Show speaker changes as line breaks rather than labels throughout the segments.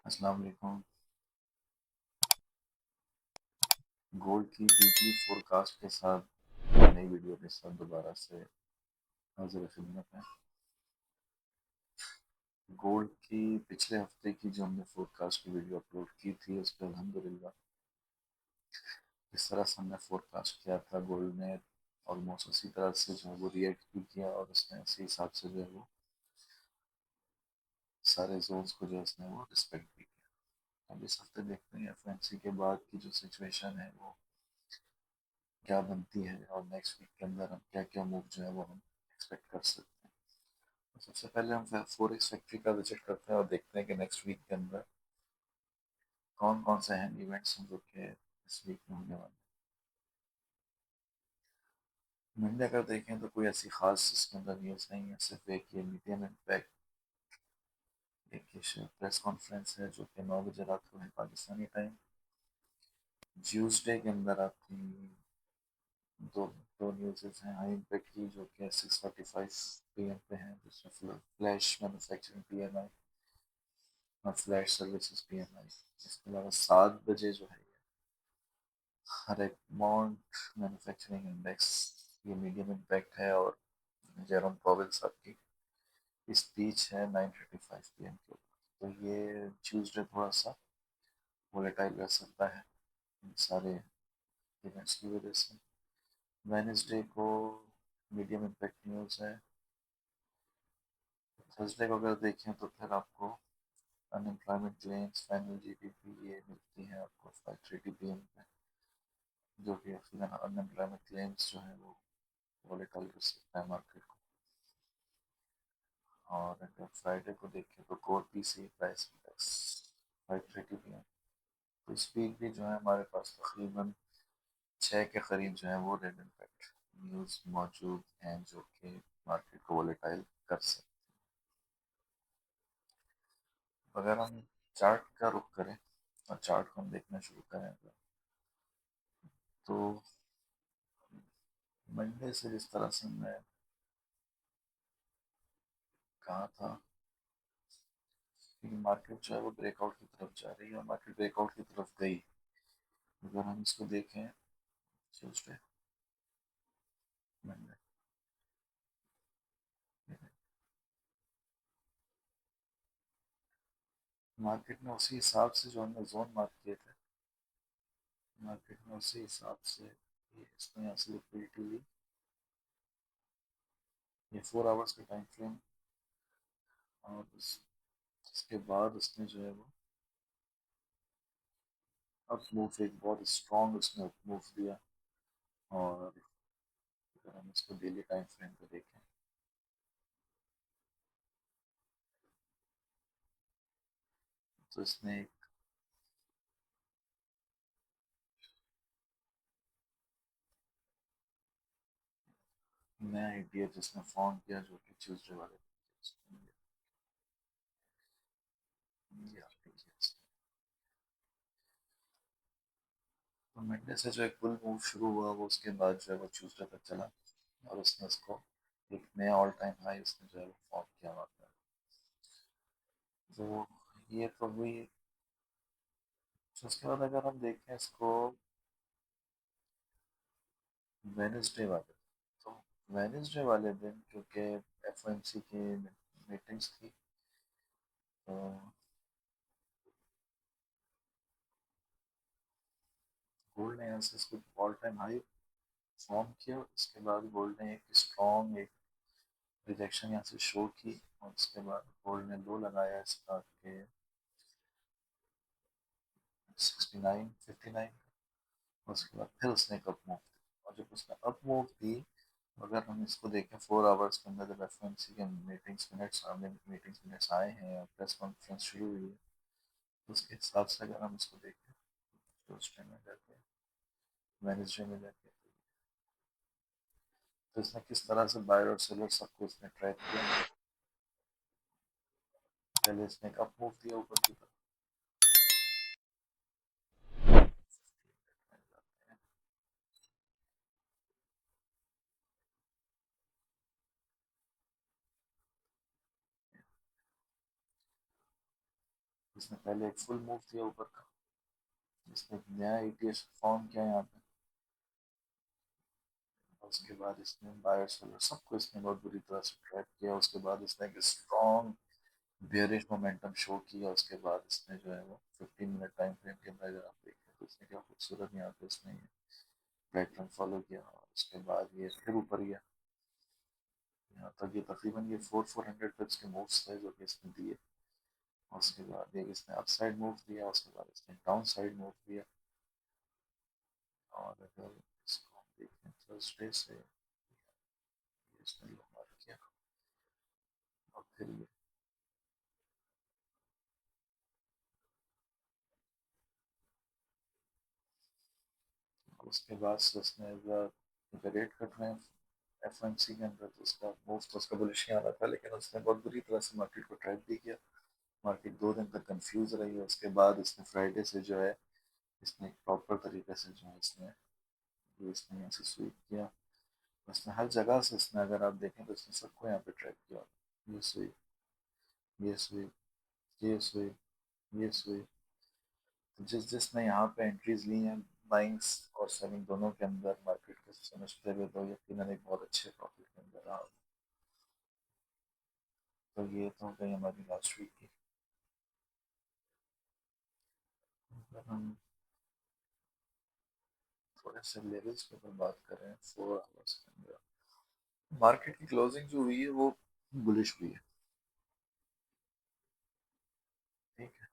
अस्सलाम वालेकुम। गोल्ड की वीकली फोरकास्ट के साथ नई वीडियो के साथ दोबारा से हाजिर खिदमत है। गोल्ड की पिछले हफ्ते की जो हमने फोरकास्ट की वीडियो अपलोड की थी उस पर अल्हम्दुलिल्लाह जिस तरह से हमने फोरकास्ट किया था गोल्ड ने ऑलमोस्ट उसी तरह से जो है वो रिएक्ट भी किया और उसने उसी हिसाब से जो है वो सारे जोन्स को जो है उसने वो रिस्पेक्ट भी किया। अब इस हफ्ते देखते हैं एफएमसी के बाद की जो सिचुएशन है वो क्या बनती है और नेक्स्ट वीक के अंदर हम क्या क्या मूव जो है वो हम एक्सपेक्ट कर सकते हैं। तो सबसे पहले हम फोरेक्स फैक्ट्री का विजिट करते हैं और देखते हैं कि नेक्स्ट वीक के अंदर कौन कौन से अहम इवेंट्स हैं जो कि इस वीक में होने वाले हैं। मंडे अगर देखें तो कोई ऐसी खास इसके अंदर न्यूज़ नहीं है, सिर्फ एक ये मीडियम इम्पैक्ट एक प्रेस कॉन्फ्रेंस है जो कि 9 बजे रात को है पाकिस्तानी टाइम। ट्यूसडे के अंदर आपकी दो दो न्यूज़ हैं हाई इम्पैक्ट की जो कि 6:45 PM पे हैं, जिसमें फ्लैश मैन्युफैक्चरिंग PMI और फ्लैश सर्विसेज PMI। इसके अलावा 7 बजे जो है हर एक मॉन्ट मैन्युफैक्चरिंग इंडेक्स ये मीडियम इम्पैक्ट है और जेरोम पॉवेल साहब की स्पीच है 9:35 PM के ऊपर। तो ये ट्यूसडे थोड़ा सा वोलेटाइल रह सकता है इन सारे इवेंट्स की वजह से। वेनेसडे को मीडियम इम्पैक्ट न्यूज़ है। थर्सडे को अगर देखें तो फिर आपको अनएम्प्लॉयमेंट क्लेम्स फाइनल GDP ये मिलती है आपको 5:30 PM पे, जो कि अनएम्प्लॉयमेंट क्लेम्स जो है वो वोलेटाइल कर सकता है मार्केट को। और अगर फ्राइडे को देखें तो core PCE price index 5:30 PM। तो इस वीक भी जो है हमारे पास तकरीबन 6 के करीब जो है वो रेड इम्पैक्ट न्यूज़ मौजूद हैं जो कि मार्केट को वोलेटाइल कर सकते हैं। अगर हम चार्ट का रुख करें और चार्ट को हम देखना शुरू करें तो मंडे से जिस तरह से मैं कहा था कि मार्केट जो है वो ब्रेकआउट की तरफ जा रही है और मार्केट ब्रेकआउट की तरफ गई। अगर हम इसको देखें ट्यूसडे मंडे मार्केट में उसी हिसाब से जो हमने जोन मार्क किए थे मार्केट में उसी हिसाब से ये इसने यहाँ से लिक्विडिटी ली। ये 4 आवर्स का टाइम फ्रेम और इसके बाद उसने जो है वो अप मूव एक बहुत स्ट्रॉन्ग उसने अप मूव दिया। और अगर हम इसको डेली टाइम फ्रेम पे देखें तो इसने एक नया ETF जिसने फॉर्म किया जो कि ट्यूसडे वाले ये आप देखिए तो मंडे से जो एक बुल मूव शुरू हुआ वो उसके बाद जो है वो ट्यूसडे तक चला और उसने उसको एक नया ऑल टाइम हाई उसने जो है वो फॉर्म किया हुआ था। तो ये तो हुई। तो उसके बाद अगर हम देखें इसको वेनेसडे वाले तो वेनेसडे वाले दिन क्योंकि FOMC की मीटिंग्स थी तो गोल्ड ने यहाँ से इसको ऑल टाइम हाई फॉर्म किया। उसके बाद गोल्ड ने एक स्ट्रॉन्ग एक रिजेक्शन यहाँ से शो की और उसके बाद गोल्ड ने लो लगाया इसका के 69 59। उसके बाद फिर उसने एक अप मूव दी और जब उसने अप मूव दी अगर हम इसको देखें 4 आवर्स के अंदर जब FOMC के मीटिंग्स मिनट्स सामने मीटिंग्स मिनट्स आए हैं और प्रेस कॉन्फ्रेंस शुरू हुई है तो उसके हिसाब से अगर हम इसको देखें तो उस टाइम में जाके वेनेसडे में जाके तो इसने किस तरह से बायर और सेलर सबको इसने ट्रैक किया। पहले इसने एक अप मूव दिया ऊपर की तरफ इसने पहले एक फुल मूव दिया ऊपर का, इसने नया ईटीएस फॉर्म किया यहाँ पे, और उसके बाद इसने बायर सेलर सबको इसने बहुत बुरी तरह से ट्रैप किया। उसके बाद इसने एक स्ट्रॉन्ग बेयरिश मोमेंटम शो किया। उसके बाद इसने जो है वो 15 मिनट टाइम फ्रेम के अंदर अगर आप देखें तो इसने क्या खूबसूरत यहाँ पे इसने ये पैटर्न फॉलो किया, और उसके बाद ये फिर ऊपर गया यहाँ तक। ये तकरीबन ये 400 पिप्स के मूव्स थे जो कि इसने दिए। और उसके बाद एक इसने अप साइड मूव दिया, उसके बाद इसने डाउन साइड मूव दिया। और अगर इसको हम देखें थर्सडे से इसने लो मार्क किया, और फिर ये उसके बाद से उसने रेट कट रहे हैं एफएमसी के अंदर, तो उसका मूव तो उसका बुलिश ही आना था, लेकिन उसने बहुत बुरी तरह से मार्केट को ट्रैप भी किया। मार्केट 2 दिन तक कंफ्यूज रही है। उसके बाद इसने फ्राइडे से जो है इसने प्रॉपर तरीके से जो है इसने यहाँ से स्वीप किया। उसने हर जगह से इसने अगर आप देखें तो इसने सबको यहाँ पे ट्रैप किया। ये स्वीप, ये स्वीप, ये स्वीप, ये स्वीप। तो जिसने यहाँ पे एंट्रीज ली हैं बाइंग्स और सेलिंग दोनों के अंदर मार्केट के समझते हुए, तो यकीनन एक बहुत अच्छे प्रॉफिट के अंदर रहा। तो ये तो हो गई हमारी लास्ट वीक की। अगर हम थोड़े से लेवल्स के ऊपर बात करें 4 आवर्स के अंदर, मार्केट की क्लोजिंग जो हुई है वो बुलिश हुई है। ठीक है,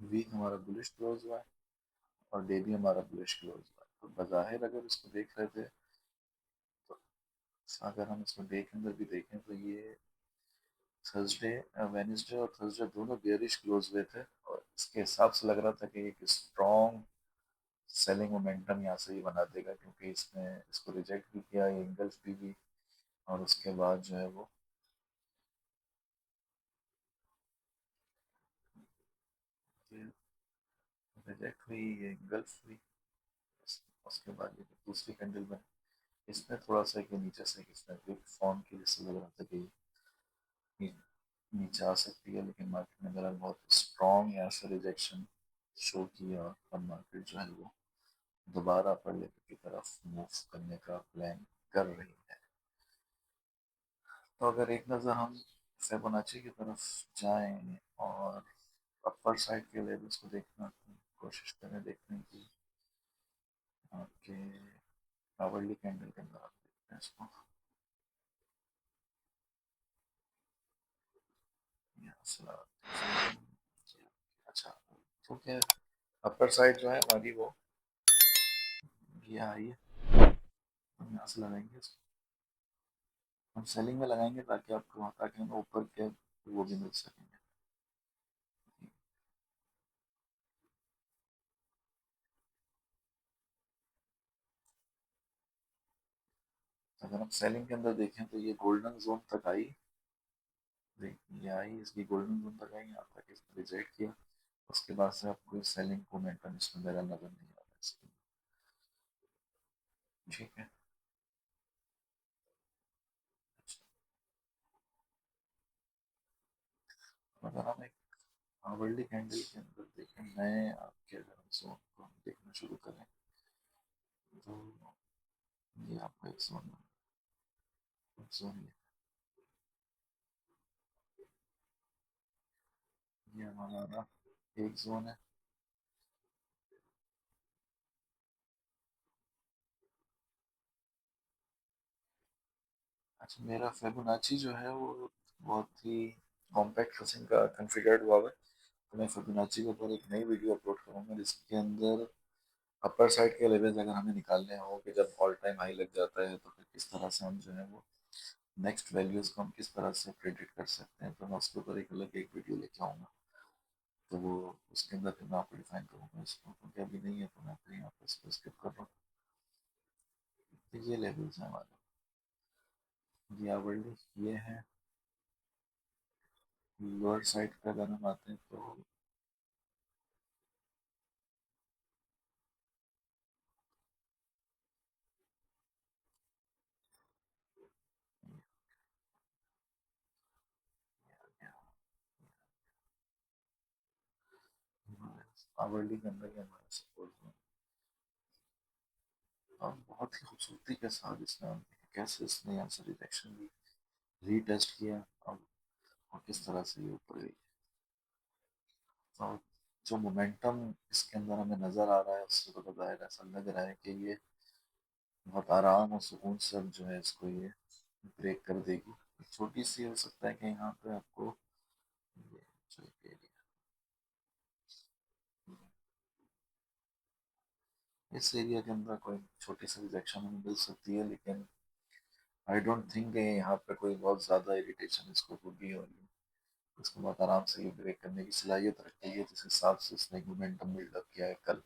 वीक हमारा बुलिश क्लोज हुआ है, और डे भी हमारा बुलिश क्लोज हुआ है। तो बाज़ाहिर अगर इसको देख रहे थे, तो अगर हम इसको डे के अंदर भी देखें तो ये थर्सडे, वेडनेसडे और थर्सडे दोनों बेयरिश क्लोज हुए थे, और इसके हिसाब से लग रहा था कि एक स्ट्रॉन्ग सेलिंग मोमेंटम यहाँ से ही बना देगा, क्योंकि इसने इसको रिजेक्ट भी किया, ये इंगल्फ भी। और उसके बाद जो है वो रिजेक्ट हुई, ये इंगल्फ हुई। उसके बाद ये दूसरी कैंडल में इसने थोड़ा सा कि नीचे से इसने विक फॉर्म की, जिससे लग रहा था कि नीचे आ सकती है, लेकिन मार्केट ने मेरा बहुत स्ट्रॉन्ग यहाँ से रिजेक्शन शो किया, और मार्केट जो है वो दोबारा अपर लेवल की तरफ मूव करने का प्लान कर रही है। तो अगर एक नज़र हम फिबोनाची की तरफ जाएं और अपर साइड के लेवल्स को देखना की कोशिश करें, देखने की आपके आवरली कैंडल के अंदर आप देखते हैं इसको, यहाँ से अच्छा, क्योंकि अपर साइड जो है हमारी वो ये आई है, हम यहाँ से लगाएंगे इसको, हम सेलिंग में लगाएंगे ताकि आपको वहाँ ताकि हमें ऊपर के वो भी मिल सकेंगे। अगर हम सेलिंग के अंदर देखें तो ये गोल्डन जोन तक आई, ये आई, इसकी गोल्डन जोन तक आई, यहाँ तक इसने रिजेक्ट किया। उसके बाद से आपको सेलिंग मोमेंटम इसमें मेरा नजर नहीं आ रहा है इसमें। ठीक है, अच्छा, अगर हम एक आवरली कैंडल के अंदर देखें, नए आपके अगर हम जोन को हम देखना शुरू करें, तो ये आपका एक जोन, जोन ये हमारा एक जोन है। अच्छा, मेरा फिबोनाची जो है वो बहुत ही कॉम्पैक्ट किस्म का कॉन्फ़िगर्ड हुआ है। तो मैं फिबोनाची के ऊपर एक नई वीडियो अपलोड करूँगा, जिसके अंदर अपर साइड के लेवल्स अगर हमें निकालने हो कि जब ऑल टाइम हाई लग जाता है तो फिर किस तरह से हम जो है वो नेक्स्ट वैल्यूज़ को हम किस तरह से प्रेडिक्ट कर सकते हैं, तो मैं उसके ऊपर एक अलग एक वीडियो लेके आऊँगा। तो वो उसके अंदर फिर मैं आपको डिफाइन करूँगा इसको, क्योंकि अभी नहीं है तो मैं फिर यहाँ पर इसको स्किप कर रहा हूँ। तो ये लेवल्स हैं हमारे, ये आवरली ये है। लोअर साइड पे अगर हम आते हैं तो आवरली के अंदर ही हमारा सपोर्ट जोन, और बहुत ही खूबसूरती के साथ इसने कैसे इसने यहाँ से रिजेक्शन ली, रीटेस्ट किया, और किस तरह से ये ऊपर गई। तो जो मोमेंटम इसके अंदर हमें नजर आ रहा है उससे तो ज़ाहिर ऐसा लग रहा है कि ये बहुत आराम और सुकून से अब जो है इसको ये ब्रेक कर देगी। छोटी सी हो सकता है कि यहाँ पे आपको ये जो एरिया, इस एरिया के अंदर कोई छोटी सी रिजेक्शन हमें मिल सकती है, लेकिन आई डोंट थिंक यहाँ पे कोई बहुत ज़्यादा इरिटेशन इसको होगी, और इसको बहुत आराम से ये ब्रेक करने की सलाहियत रखती है जिस हिसाब से इसने मोमेंटम बिल्डअप किया है कल,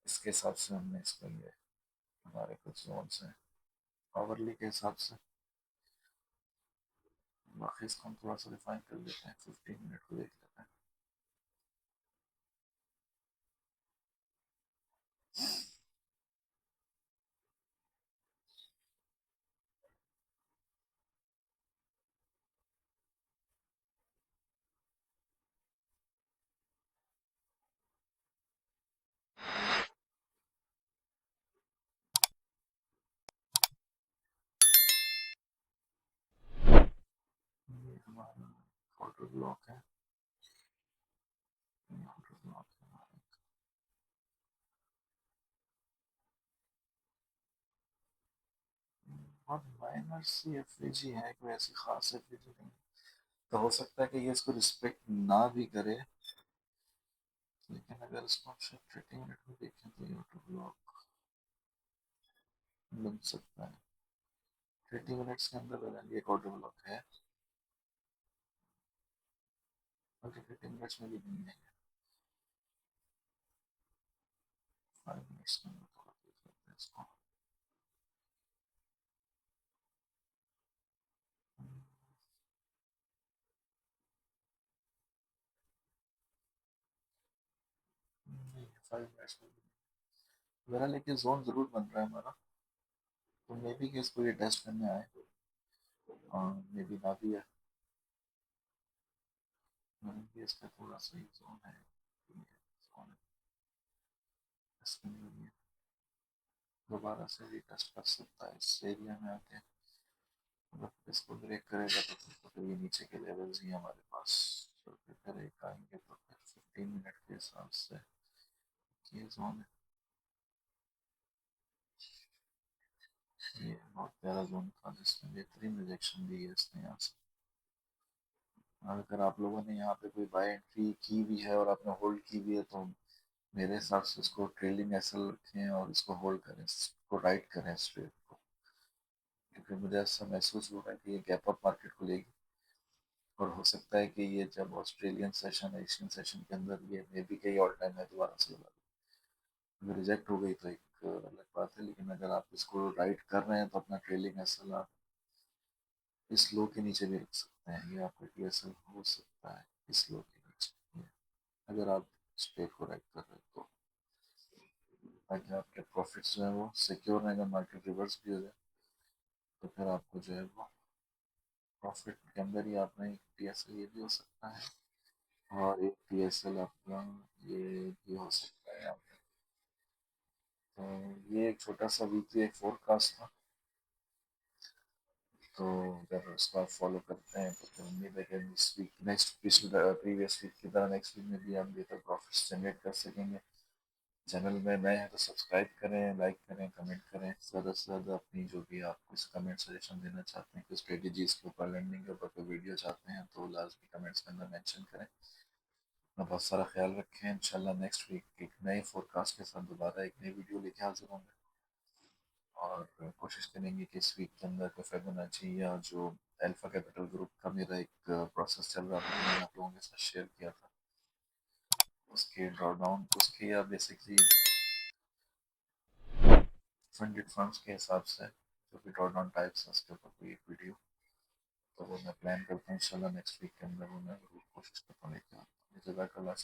इसके हिसाब से हमने इसको ये हमारे कुछ जोन्स हैं आवरली के हिसाब से। बाकी इसको हम थोड़ा सा रिफाइन कर लेते हैं, 15 मिनट को देख लेते हैं। ये हमारा ऑर्डर ब्लॉक है, ऑर्डर ब्लॉक है हमारा, और माइनर सी एफवीजी है, कोई ऐसी खास एफवीजी नहीं। तो हो सकता है कि ये इसको रिस्पेक्ट ना भी करे, लेकिन अगर इसको हम शायद 30 मिनट में देखें तो ये ऑटो ब्लॉक बन सकता है। 30 मिनट्स के अंदर ये एक ऑटो ब्लॉक है, बल्कि 30 मिनट्स में भी नहीं है, 5 मिनट्स के अंदर थोड़ा देख लेते हैं इसको। नहीं, 5 मिनट्स में भी नहीं। मेरा लेकिन जोन जरूर बन रहा है हमारा, तो मे बी कि इसको ये टेस्ट करने आए, और मे बी ना भी है, मे बी इसका थोड़ा सही जोन है, जोन है इसके अंदर ये दोबारा से रीटेस्ट कर सकता है इस एरिया में आके। अगर इसको ब्रेक करेगा तो फिर ये नीचे के लेवल्स ही हमारे पास, तो फिर ब्रेक आएंगे तो फिर 15 मिनट के हिसाब से ये जोन है। ये बहुत प्यारा जोन था जिसमें बेहतरीन रिजेक्शन दी है इसने यहाँ से। अगर आप लोगों ने यहाँ पे कोई बाय एंट्री की भी है और आपने होल्ड की भी है तो मेरे हिसाब से इसको ट्रेलिंग एसएल रखें और इसको होल्ड करें, इसको राइट करें स्ट्रेट को, क्योंकि मुझे ऐसा महसूस हो रहा है कि ये गैप अप मार्केट को लेगी, और हो सकता है कि ये जब ऑस्ट्रेलियन सेशन एशियन सेशन के अंदर ये मे बी कई ऑल टाइम है दोबारा से लगा, अगर रिजेक्ट हो गई तो एक अलग बात है, लेकिन अगर आप इसको राइट कर रहे हैं तो अपना ट्रेलिंग एसएल आप इस लो के नीचे भी रख सकते हैं, ये आपका टीएसएल हो सकता है इस लो के नीचे, अगर आप स्टेक को राइट कर रहे हैं तो, ताकि आपके प्रॉफिट्स जो है वो सिक्योर रहेगा, मार्केट रिवर्स भी हो जाए तो फिर आपको जो है वो प्रॉफिट के अंदर ही आपने एक टीएसएल ये भी हो सकता है, और एक टीएसएल आपका ये भी हो सकता है आपका। तो ये एक छोटा सा वीकली एक फोरकास्ट था, तो अगर उसको आप फॉलो करते हैं तो फिर उम्मीद है कि इस वीक नेक्स्ट पिछले प्रीवियस वीक की तरह नेक्स्ट वीक में भी हम बेहतर प्रॉफिट्स जनरेट कर सकेंगे। चैनल में नए हैं तो सब्सक्राइब करें, लाइक करें, कमेंट करें, ज़्यादा से ज़्यादा अपनी जो भी आप कुछ कमेंट सजेशन देना चाहते हैं, कुछ स्ट्रेटजीज के ऊपर, लर्निंग के ऊपर कोई वीडियो चाहते हैं तो लाजमी कमेंट्स के अंदर मेंशन करें। अपना बहुत सारा ख्याल रखें, इंशाल्लाह नेक्स्ट वीक एक नए फोरकास्ट के साथ दोबारा एक नई वीडियो लेके हाजिर होंगे, और कोशिश करेंगे कि इस वीक के अंदर कोई फिबोनाची या जो अल्फा कैपिटल ग्रुप का मेरा एक प्रोसेस चल रहा था जो मैंने आप लोगों के साथ शेयर किया था, उसके ड्रॉ डाउन उसके या बेसिकली फंडेड फंड्स के हिसाब से जो भी ड्रॉ डाउन टाइप्स हैं उसके ऊपर कोई एक वीडियो, तो वो मैं प्लान करता हूँ इंशाल्लाह नेक्स्ट वीक के अंदर वो मैं जरूर कोशिश करता हूँ लेके आता हूँ। जज़ाकल्लाह।